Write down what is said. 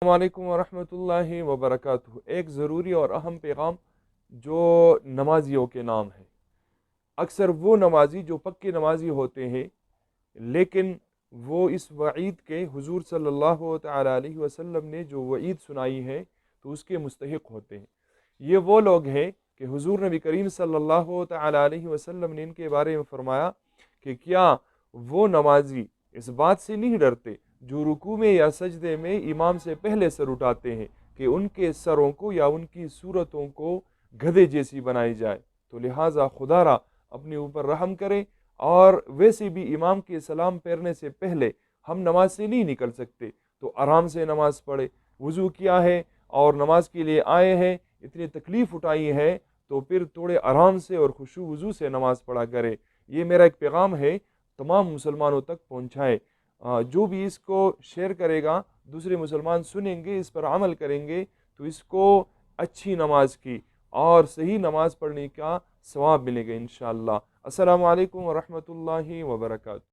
السلام علیکم ورحمۃ اللہ وبرکاتہ۔ ایک ضروری اور اہم پیغام جو نمازیوں کے نام ہے۔ اکثر وہ نمازی جو پکے نمازی ہوتے ہیں لیکن وہ اس وعید کے حضور صلی اللہ تعالیٰ علیہ وسلم نے جو وعید سنائی ہے تو اس کے مستحق ہوتے ہیں۔ یہ وہ لوگ ہیں کہ حضور نبی کریم صلی اللہ تعالیٰ علیہ وسلم نے ان کے بارے میں فرمایا کہ کیا وہ نمازی اس بات سے نہیں ڈرتے جو رکوع میں یا سجدے میں امام سے پہلے سر اٹھاتے ہیں کہ ان کے سروں کو یا ان کی صورتوں کو گدھے جیسی بنائی جائے، تو لہٰذا خدا را اپنے اوپر رحم کرے۔ اور ویسے بھی امام کے سلام پھیرنے سے پہلے ہم نماز سے نہیں نکل سکتے، تو آرام سے نماز پڑھے۔ وضو کیا ہے اور نماز کے لیے آئے ہیں، اتنی تکلیف اٹھائی ہے تو پھر تھوڑے آرام سے اور خشوع وضو سے نماز پڑھا کرے۔ یہ میرا ایک پیغام ہے، تمام مسلمانوں تک پہنچائے۔ جو بھی اس کو شیئر کرے گا، دوسرے مسلمان سنیں گے، اس پر عمل کریں گے تو اس کو اچھی نماز کی اور صحیح نماز پڑھنے کا ثواب ملے گا انشاءاللہ۔ السلام علیکم ورحمۃ اللہ وبرکاتہ۔